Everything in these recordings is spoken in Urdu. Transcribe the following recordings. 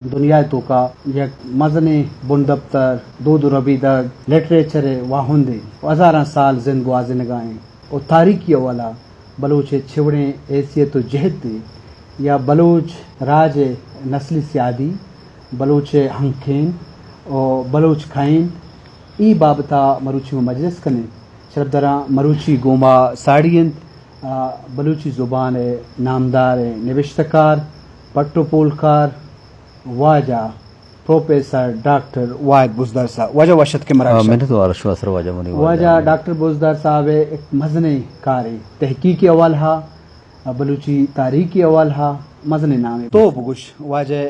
دنیا تو کا یک مزنی بندبتر دود ربیدگ لٹریچر واہندے ہزاراں سال زند گوازنگائیں اور تاریخی والا بلوچ چھوڑیں حیثیت و جہد دے یا بلوچ راج نسلی سیادی بلوچ ہنکھین اور بلوچ کھائن ای بابتا مروچی و مجلس کنے شربدراں مروچی گوما ساڑیند بلوچی زبان نامدار نوشتکار پٹو پولکار واجہ پروفیسر ڈاکٹر واحد بزدار صاحب واجہ وشت کے مراکش میں نے تو عرشو اثر واجہ منی واجہ ڈاکٹر بزدار صاحب ایک مزنے کاری تحقیقی اول ہا بلوچی تاریخی اول ہا مزنے نام تو بگوش واجہ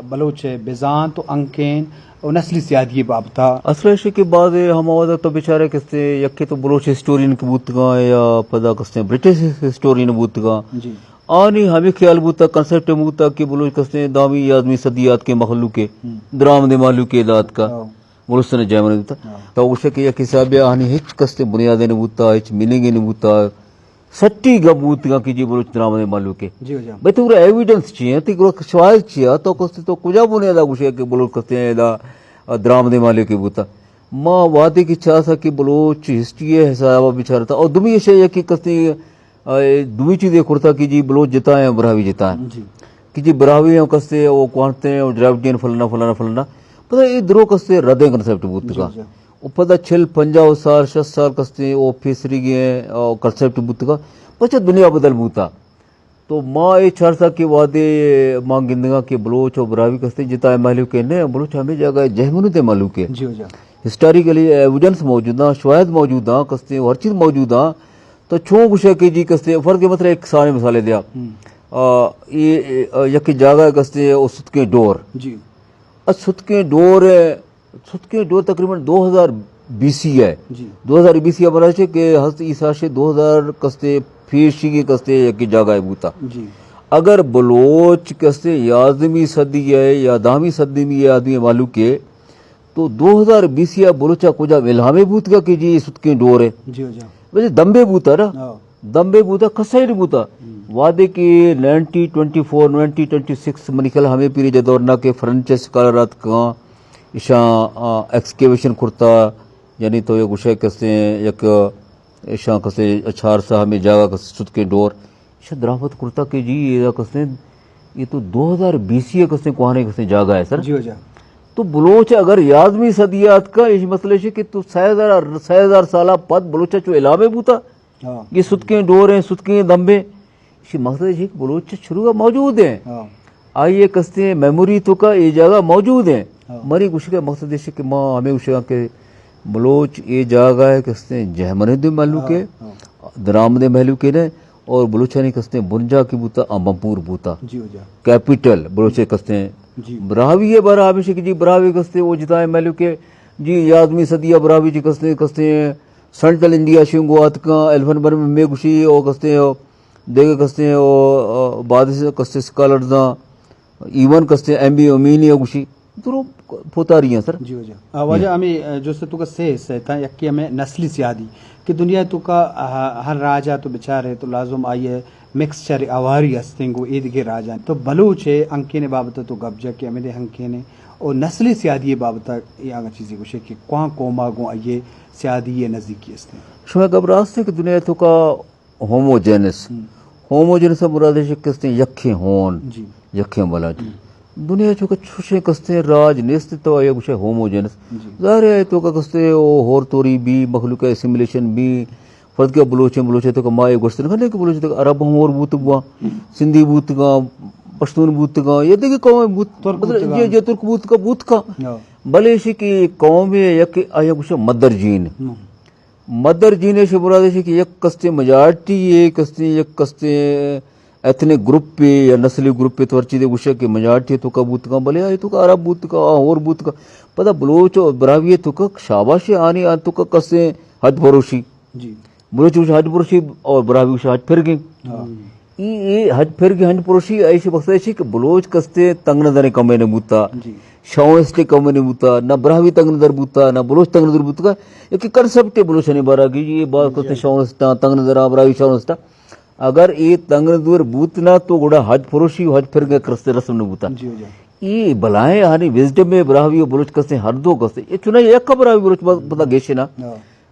بلوچ بیزانت و انکین اور نسلی سیادی بابتا اصل کے بعد ہم آوازہ تو بیچارے کستے یکی تو بلوچ ہسٹورین کی بوتگاں یا پدا کستے برٹش ہسٹورین بوتگاں جی آنی ہمیں خیال بوتا کنسپٹ بوتا کہ بلوچ کستے دامی یادمی صدیات کے مخلوق کے درام دے مالو کے ذات کا بلوچ نے جیمن بوتا تو اسے کہ یک حساب آنی ہچ کستے بنیادیں بوتا ہچ میننگ بوتا سٹی گبوتگاں کی جی بلوچ درام دے مالو کے جی جی بھئی تو ایویڈنس چیئے تو شواہد چیئے تو کستے تو کجا بنیادہ گوشے کہ بلوچ کستے دا درام دے مالو کے بوتا ماں وعدے کی چاہ سا کہ بلوچ ہسٹری حسابہ بچارتا تھا اور دمی شے یکی کستے دوی چیزیں کرتا کہ جی بلوچ جتا ہے براہوی جتا ہے کہ جی براہوی ہیں کستے وہ کوانتے ہیں اور ڈرائیوٹین فلنا فلنا فلنا پتہ یہ درو کستے ردیں کنسپٹ بوتگا وہ پتہ 50 سال 60 سال کستے وہ فیسری گئے کنسپٹ بوتگا پچھا دنیا بدل بوتا تو ماں یہ چھار سا کہ وعدے ماں گندگا کہ بلوچ اور براہوی کستے جتا ہے محلو کے نہیں بلوچ ہمیں جگہ جہمنو تے محلو کے ہسٹوریکلی ایویڈنس موجود ہیں شواہد موجود ہیں کستے ہر چیز موجود ہیں تو چھوں گوشے کہ جی کستے فرق کے مطلب ایک سارے مثالے دیا یہ یکی جاگہ کستے وہ ستکیں ڈور جی ستکیں ڈور تقریباً 2020 ہے 2020 برای چھے کہ حضرت عیسیٰ سے 2000 کستے فیشی کی کستے یکی جاگہ بوتا اگر بلوچ کستے 11ویں صدی ہے یا 10ویں صدی میں یہ آدمی معلوم کے تو 2020 بلوچہ کجا الہامے بوت گا کہ جی ستکیں ڈور ہے ویسے دمبے بوتا نا دمبے بوتا کسائر بوتا وعدے کی 1924 1926 منکل ہمیں پیری جدورنا کے فرنچ سکالرات کا اشاں ایکسکیویشن کرتا یعنی تو یہ گوشے کستے یک اشاں کستے اچھار سا ہمیں جاگا کستے ستکیں ڈور اشاں درافت کرتا کہ جی یہ کستے یہ تو 2020 کستے کوہانے کستے جاگا ہے سر تو بلوچ اگر 11ویں صدیات کا اس مسئلے سے کہ تو 6000 سالہ پد بلوچہ چو علامے بوتا یہ ستکیں ڈور ہیں ستکیں دمبے اسی مقصد ہے کہ بلوچ شروع کا موجود ہیں آئیے کستے میموری تو کا یہ جگہ موجود ہیں مری کچھ کا مقصد ہے کہ ماں ہمیں اس کہ بلوچ یہ جگہ ہے کستے جہمن دے محلو کے درام دے محلو کے نے اور بلوچانی کستے بنجا کی بوتا امپور بوتا کیپیٹل بلوچے کستے براہوی ہے براہوی سے کہ جی براہوی کستے وہ جتا ہے محلو کے جی 11ویں صدیہ براہوی جی کستے سینٹرل انڈیا شنگو آتکاں ایلفن بر میں گوشی او کستے دیگے کستے او بعد سے کستے سکالرزاں ایون کستے ایم بی امینی گوشی درو پوتا رہی ہیں سر واجہ ہمیں جو سے تو کا سے تھا یکی ہمیں نسلی سیادی کہ دنیا تو کا ہر راجہ تو بچارے تو لازم آئیے مکسچر آواری ہستنگو ایدگے راجہ تو بلوچ ہے انکینے بابتا تو گبجہ کہ ہمیں دے انکینے اور نسلی سیادی بابتا یہ آگا چیزی گوشے کہ کوہاں کوما گو آئیے سیادی یہ نزدیکی ہستے شما گبراست ہے کہ دنیا تو کا ہوموجینس مراد ہے کستے یکھیں ہون یکھیں بلا جی دنیا چوکا چھوشے کستے راج نیست تو یہ گوشے ہوموجینس ظاہر ہے تو کا کستے ہور توری بھی مخلوق اسیمیلیشن بھی فرد کے بلوچے تو کا مائے گوشتے نکھنے کہ بلوچے تو عرب ہم اور بوتگاں سندھی بوتگاں پشتون بوتگاں یہ دیکھیں قوم یہ ترک بوتگاں بلے شی کی قوم ہے یک آیا گوشے مدر جین سے مراد ہے کہ یک کستے میجارٹی ایک کستے ایتھنک گروپ پہ یا نسلی گروپ پہ تو ہر چیزیں گوشے کہ میجارٹی تو کا بوتگاں بلے آئے تو کا عرب بوتگاں اور بوتگاں پتہ بلوچ اور براہوی تو کا شاباش آنی تو کا کستے حج پروشی بلوچ حج پروشی اور براہوی حج پھر گئے یہ حج پھر گئے حج پروشی ایسے مقصد ہے کہ بلوچ کستے تنگ نظر کمے نے بوتا شاونسٹے کمے نے بوتا نہ براہوی تنگ نظر بوتا نہ بلوچ تنگ نظر بوتا ایک کنسپٹ ہے بلوچ نے بارا کی یہ بات کستے شاونسٹا تنگ نظر براہوی شاونسٹا اگر یہ تنگ نظر بوتنا تو گوڑا حج پروشی حج پھر گئے کرستے رسم نے بوتا یہ بلائیں آنی وزڈم میں براہوی بلوچ کستے ہر دو کستے یہ چنائی ایک کا براہوی بلوچ پتا گیشے نا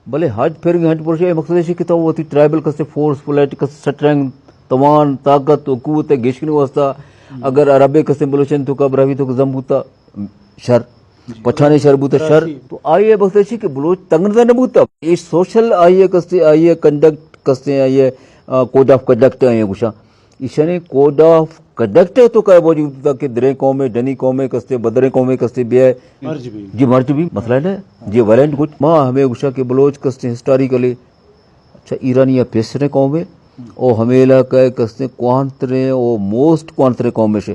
بلے حج پھر گئے حج پرشے یہ مقصد ہے کہ تو وہ ٹرائبل کستے فورس پولیٹ کستے سٹرنگ توان طاقت و قوت گیشکنی واسطہ اگر عربے کستے بلوچن تو کا براہوی تو زم ہوتا شر پچھانے شر بوتا شر تو آئیے مقصد ہے کہ بلوچ تنگنزہ نبوتا یہ سوشل آئیے کستے آئیے کنڈکٹ کستے آئیے کوڈ آف کنڈکٹ آئیے گوشا ایشانی کوڈ آف کنڈکٹ تو کا موجود تھا کہ درے قومیں ڈنی قومیں کستے بدرے قومیں کستے بھی ہے جی مرج بھی مسئلہ ہے جی ویلنٹ کچھ ماں ہمیں گوشا کہ بلوچ کستے ہسٹوریکلی اچھا ایرانی پیسرے قومیں او ہمیں علاقہ کستے کوانترے او موسٹ کوانترے قومیں سے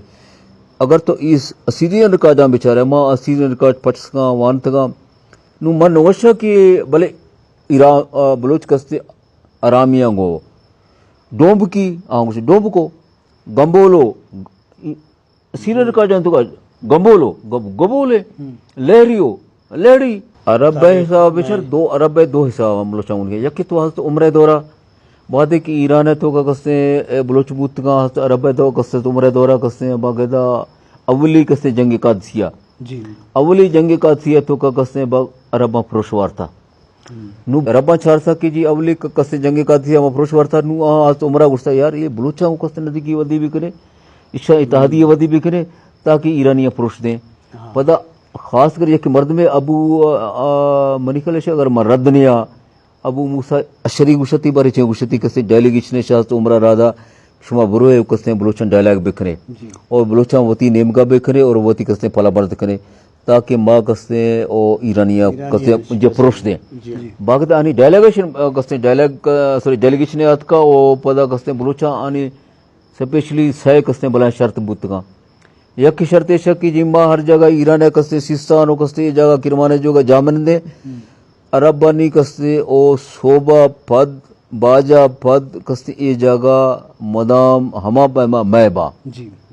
اگر تو اس اسیرین ریکارڈاں بیچارے ماں اسیرین ریکارڈ پچسگاں وانتگاں نو من نوشا کہ بلے بلوچ کستے آرامیاں گو ڈومب کی آنگوش ڈومب کو گمبولو اسیرین ریکارڈاں تو گمبولو گبولے لہریو لہری عرب حساب بیچار دو عرب دو حساب ہم بلوچاں ان کے یکی تو حضرت عمرہ دورہ بعد ہے کہ ایران ہے تو کا کستے بلوچ بوتگاں حضرت عرب تو کستے عمرہ دورہ کستے باقاعدہ اولی کستے جنگ قادسیہ جی اولی جنگ قادسیہ تو کا کستے عرباں پروشوار تھا نو عرباں چھار سا کہ جی اولی کستے جنگ قادسیہ میں پروشوار تھا نو حضرت عمرہ گشتا یار یہ بلوچاں کو کستے نزدیکی ودی بھی کرے عشاء اتحادیہ ودی بھی کرے تاکہ ایرانیاں پروش دیں پتہ خاص کر یہ کہ مرد میں ابو منیکل ہے اگر مرد نیا ابو موسیٰ اشری گوشتی بارے چھے گوشتی کستے ڈائلیگیشن شاہست عمرہ رادا شما بروئے کستے بلوچن ڈائلیگ بکھنے اور بلوچاں وطی نیمگا بکھنے اور وطی کستے پلا برد کھنے تاکہ ماں کستے او ایرانیہ کستے جو پروش دیں باقی آنی ڈائلیگیشن کستے ڈائلیگیشن آت کا او پدا کستے بلوچاں آنی سپیشلی سائے کستے بلائیں شرط بوتگاں یک شرط شکی جی ماں ہر جگہ ایران ہے کستے سیستان ہو کستے یہ جگہ کرمانے جو گا جامن دے عربانی کستے او صوبہ پد باجا پد کستے یہ جگہ مدام ہما پیما میبا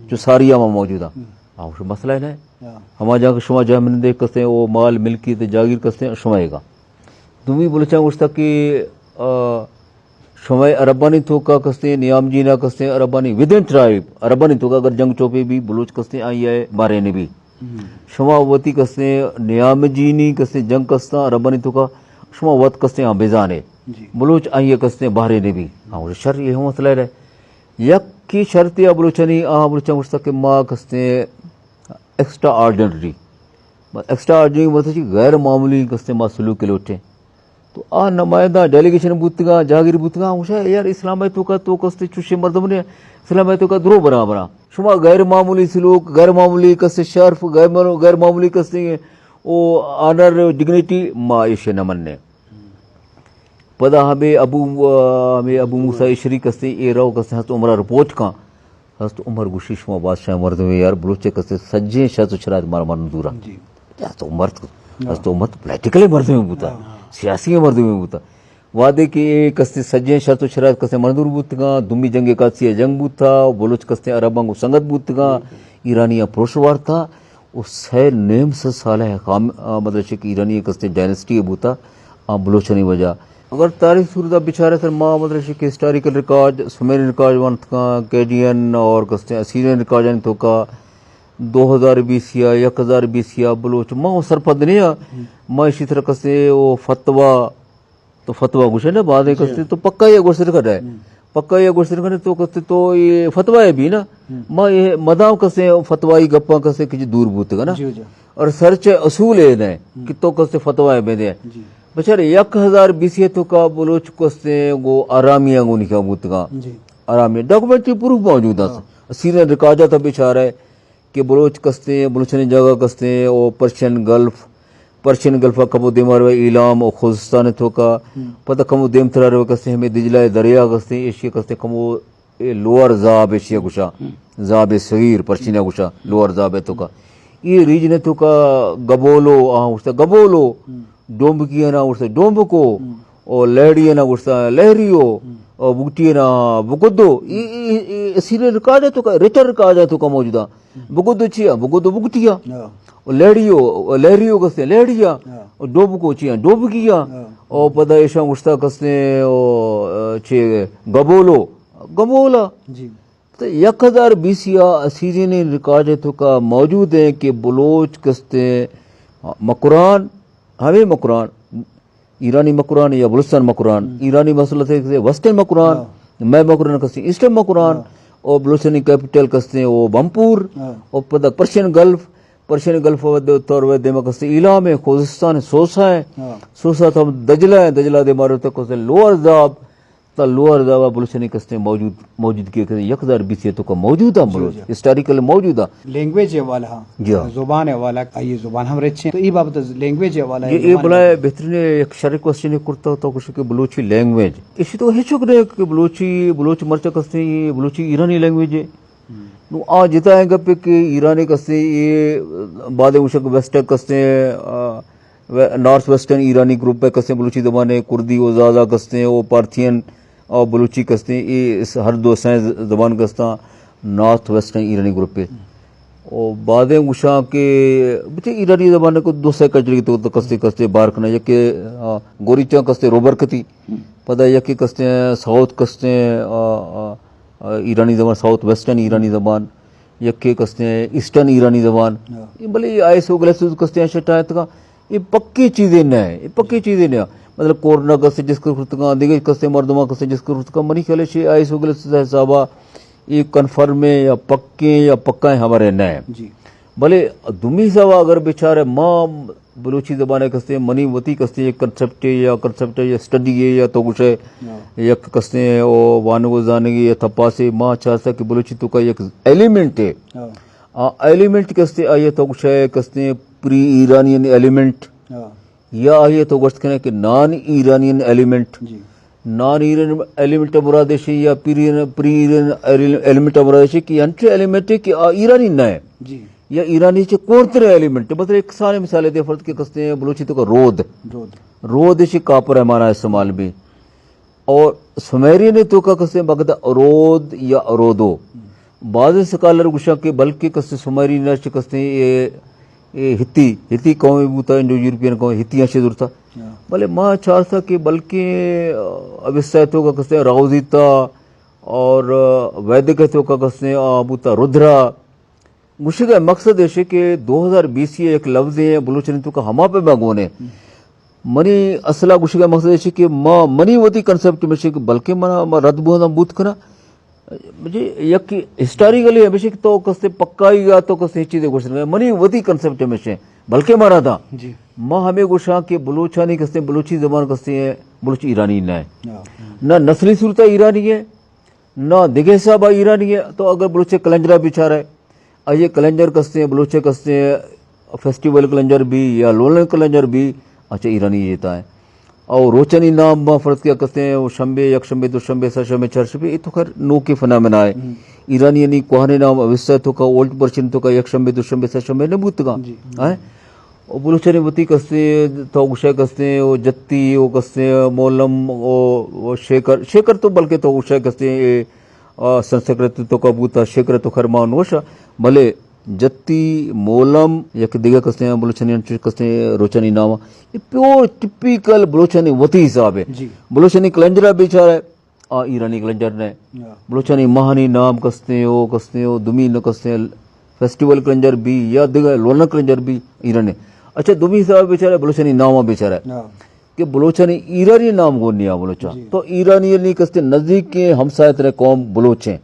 جو ساری ہما موجودہ آؤں مسئلہ ہے نا ہما جگہ شما جامن دے کستے او مال ملکی تے جاگیر کستے شمائے گا دومی بلچاں گوشتا کہ شمائے عربانی تو کا کستے نیام جینا کستے عربانی ودن ٹرائب عربانی تو کا اگر جنگ چوپے بھی بلوچ کستے آئی ہے بارے نے بھی شما وطی کستے نیام جینی کستے جنگ کستا عربانی تو کا شما وط کستے ہاں بیزانے بلوچ آئی ہے کستے بارے نے بھی شر یہ مسئلہ ہے یک کی شرط یا بلوچانی بلوچاں گوشتا کہ ماں کستے ایکسٹرا آرڈنری مطلب غیر معمولی کستے ماں سلوک لوٹے تو نمائندہ ڈیلیگیشن بوتگاں جاگیر بوتگاں یار اسلام تو کا تو کستے چوشے مردم نے اسلام تو کا درو برابرا شما غیر معمولی سلوک غیر معمولی کستے شرف غیر معمولی کستے او آنر ڈگنیٹی ما ایشے نمنے پدا ہمیں ابو موسیٰ اشری کستے اے رو کستے حضرت عمرہ رپورٹ کا حضرت عمر گوشی شما بادشاہ مردم یار بلوچے کستے سجیں شاید شرائط مارا دورا حضرت عمر تو پولیٹیکلی مردم بوتا سیاسی مردم بوتا وعدے کہ کستے سجیں شرط و شرائط کستے مردور بوتگاں دمی جنگ قادسیہ جنگ بوتا بلوچ کستے عرباں کو سنگت بوتگاں ایرانیہ پروشوار تھا اس ہے نیم سالہ مطلب کہ ایرانی کستے ڈائنسٹی بوتا بلوچانی وجہ اگر تاریخ صورتہ بچارے تھے ماں مطلب کہ ہسٹوریکل ریکارڈ سمیرین ریکارڈ وانت کا کیڈین اور کستے اسیرین ریکارڈ جانی تو کا 2020 یا 1020 یا بلوچ ماں سرپد نہیں ماں اسی طرح کستے وہ فتوہ تو فتوہ گوشے نا بعد کستے تو پکا یہ گوشت رکھا ہے پکا یہ گوشت رکھا تو کستے تو یہ فتوہ ہے بھی نا ماں یہ مدام کستے فتوائی گپاں کستے کچھ دور بوتے گا نا اور سرچ اصول ہے نا کہ تو کستے فتوہ ہے بیدے بچارے 1020 تو کا بلوچ کستے وہ آرامیاں گو نکا بوتے گا آرامیاں ڈاکومنٹری پروف موجود ہے سیرین ریکارڈہ تھا بیچارہ ہے کہ بلوچ کستے بلوچنی جگہ کستے او پرشین گلف کمو دیمار ایلام او خوزستان تو کا پتہ کمو دیم ترار کستے ہمیں دجلہ دریا کستے ایشیا کستے کمو لوور زاب ایشیا گوشا زاب صغیر پرشینہ گوشا لوور زاب تو کا یہ ریجن تو کا گبولو ڈومب کی ہے نا اٹھتا ڈومب کو اور لہڑی ہے نا اٹھتا لہریو اور بگٹی ہے نا بگدو یہ سیرین ریکارڈ ہے تو کا ریٹر ریکارڈ ہے تو کا موجودہ بگدو چیا بگدو بگٹیا اور لہریو کستے لہڑیا اور ڈوب کو چیا ڈوب کیا اور پتہ ایشا اٹھتا کستے چھے گبولا تو 1020 اسیرین ریکارڈ تو کا موجود ہیں کہ بلوچ کستے مکران ہمیں مکران ایرانی مکران یا بلوچستان مکران ایرانی مسئلہ سے ویسٹرن مکران میں مکران کستے ایسٹرن مکران اور بلوچستانی کیپٹل کستے وہ بمپور اور پتہ پرشین گلف طور ودے میں کستے ایلا میں خوزستان سوسا تو دجلہ دے مارو تک کستے لوور زاب تا لوور زاب بلوچستانی کستے موجود کیے کستے 1020 تو کا موجود ہے بلوچ ہسٹوریکل موجود ہے لینگویج والا زبان والا یہ زبان ہم رچے تو یہ بابت لینگویج والا یہ بلا بہترین ایک شرک کوسچن کرتا ہوتا کچھ کہ بلوچی لینگویج اسی تو ہے چک رہے کہ بلوچ مرچہ کستے یہ بلوچی ایرانی لینگویج ہے نو آ جتا ہے گپ کہ ایرانی کستے یہ بعد مشک ویسٹر کستے نارتھ ویسٹرن ایرانی گروپ ہے کستے بلوچی زبان ہے کردی و زادہ کستے وہ پارتھین اور بلوچی کستے یہ ہر دو سائیں زبان کستا نارتھ ویسٹرن ایرانی گروپ ہے اور بعد مشاں کے بچے ایرانی زبان کو دو سائیں کجری تو کستے بارکنا یا کہ گوریچاں کستے روبرکتی پتہ یا کہ کستے ساؤتھ کستے ایرانی زبان ساؤتھ ویسٹرن ایرانی زبان یکے کستے ہیں ایسٹرن ایرانی زبان یہ بھلے آئے سو گلیسوز کستے ہیں شٹایت کا یہ پکی چیزیں نہ ہیں یہ پکی چیزیں نہ مطلب کورنا کستے جس کو خرطکا دیگر کستے مردمہ کستے جس کو خرطکا منی خیلے شے آئے سو گلیسوز حسابہ یہ کنفرم ہے یا پکے یا پکا ہیں ہمارے نہ ہیں بھلے دمی سوا اگر بیچارے ماں بلوچی زبان کستے منی وتی کستے یہ کنسپٹ یا سٹڈی ہے یا تو کچھ ہے یا کستے وہ وانگو زانگی یا تھپا سے ماں چاہتا کہ بلوچی تو کا ایک ایلیمنٹ ہے ایلیمنٹ کستے آئیے تو کچھ ہے کستے پری ایرانین ایلیمنٹ یا آئیے تو گوشت کہنے کہ non Iranian element non Iran element مرادشی یا پری ایران ایلیمنٹ مرادشی کی انٹری ایلیمنٹ ہے کہ ایرانی نہ ہے یا ایرانی چے کورتر ایلیمنٹ مطلب ایک سارے مثالیں دے فرد کے کستے ہیں بلوچی تو کا رود شی کاپر ہے مانا استعمال بھی اور سمیری نے تو کا کستے ہیں بغدہ رود یا رودو بعض سکالر گشا کے بلکہ کستے سمیری نرچ کستے ہیں یہ ہتی قومی بوتا ہے جو یورپین قومی ہتیاں سے ضرور تھا بلے ماں چار تھا کہ بلکہ اب اس سیتوں کا کستے ہیں راؤزیتا اور ویدکتوں کا کستے ہیں بوتا رودھرا مشکل مقصد ہے کہ 2020 ایک لفظ ہے بلوچستان کا ہما پہ باغون ہے منی اصلہ مشکل مقصد ہے کہ ماں منی وتی کنسپٹ میں کہ بلکہ منا رد بونا بوت کنا مجھے یک ہسٹوریکلی ہمیشہ تو کستے پکائی گا تو کستے چیزیں گوشت منی وتی کنسپٹ میں بلکہ مارا تھا ماں ہمیں گوشا کہ بلوچانی کستے بلوچی زبان کستے ہیں بلوچی ایرانی نہ ہے نہ نسلی صورتہ ایرانی ہے نہ دگہ صاحبہ ایرانی ہے تو اگر بلوچے کلنجرہ بیچارہ ہے یہ کلنجر کستے ہیں بلوچے کستے ہیں فیسٹیول کلنجر بھی یا لولن کلنجر بھی اچھا ایرانی جیتا ہے اور روچنی نام فرض کیا کستے ہیں وہ شمبے یک شمبے دو شمبے سر شمبے چار شمبے یہ تو خیر نو کے فنامنا ہے ایرانی یعنی کوہنے نام اوسطا تو کا اولڈ پرشن تو کا یک شمبے دو شمبے سر شمبے نبوت کا ہے اور بلوچنی بتی کستے تو گشے کستے وہ جتی وہ کستے مولم وہ شیکر تو بلکہ تو گشے کستے سنسکرت تو کا بوتا شیکر تو خرمان وشا بھلے جتی مولم یک دیگه کستے ہیں بلوچانی کستے ہیں روچانی نام یہ پیور ٹپیکل بلوچانی وتی حساب ہے بلوچانی کلنجرہ بیچارہ ہے ایرانی کلنجر نے بلوچانی مہانی نام کستے ہو دمی نہ کستے ہیں فیسٹیول کلنجر بھی یا دیگه لولنا کلنجر بھی ایرانی اچھا دمی حساب بیچارہ بلوچانی نام بیچارہ ہے کہ بلوچانی ایرانی نام کو نیا بلوچا تو ایرانی یعنی کستے نزدیک کے ہمسایت رہے قوم بلوچ ہیں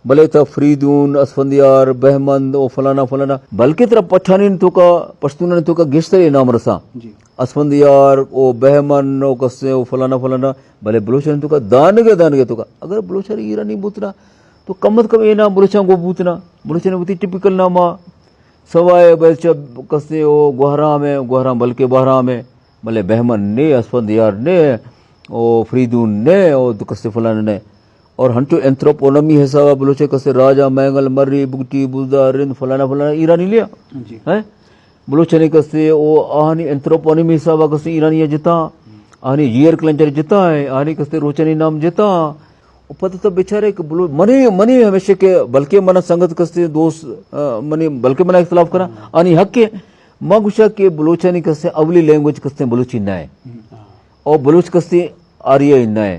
بلے تا فریدون اسفندیار بہمند او فلانا بلکہ طرح پٹھانی تو کا پشتون تو کا گشتر نام رسا اسفندیار او بہمن او کسے او فلانا بلے بلوچان تو کا دانگے تو کا اگر بلوچان ایرانی بوتنا تو کم از کم یہ نام بلوچان کو بوتنا بلوچان بوتی ٹپیکل نامہ سوائے بلچہ کسے او گوہرام بلکہ بہرام ہے بلے بہمن نے اسفندیار نے او فریدون نے او کسے فلانا نے اور ہنٹو انتروپونمی حسابہ بلوچے کسے راجہ مینگل مری بگٹی بلدہ رند فلانا ایرانی لیا بلوچانی کسے او آہنی انتروپونمی حسابہ کسے ایرانی جتا آہنی جیر کلنجر جتا ہے آہنی کسے روچانی نام جتا پتہ تو بیچارے کہ منی ہمیشہ کہ بلکہ منہ سنگت کسے دوست منی بلکہ منہ اختلاف کرا آنی حق ہے ماں گوشا کہ بلوچانی کسے اولی لینگویج کسے بلوچی نہ ہے اور بلوچ کسے آریائی نہ ہے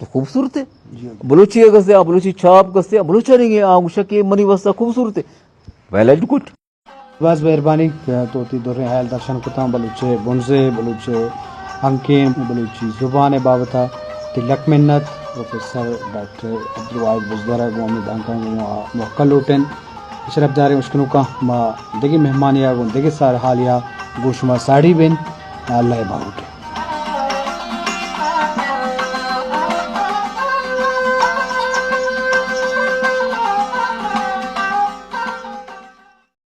تو خوبصورت ہے. جی بلوچی کستے بلوچی چھاپ کستے بلوچا نہیں ہے آنگوشا کے منی وسطہ خوبصورت ہے ویل ایڈوکیٹ. بس مہربانی تو تی دور حال درشن کتا بلوچے بنزے بلوچے انکین بلوچی زبان بابتا تلک منت پروفیسر ڈاکٹر عبدالواحد بزدر محمد انکان موکل لوٹن اشرف دار مشکنو کا ما دیگی مہمانیا گون دیگی سار حالیا گوشما ساڑی بن اللہ باوٹ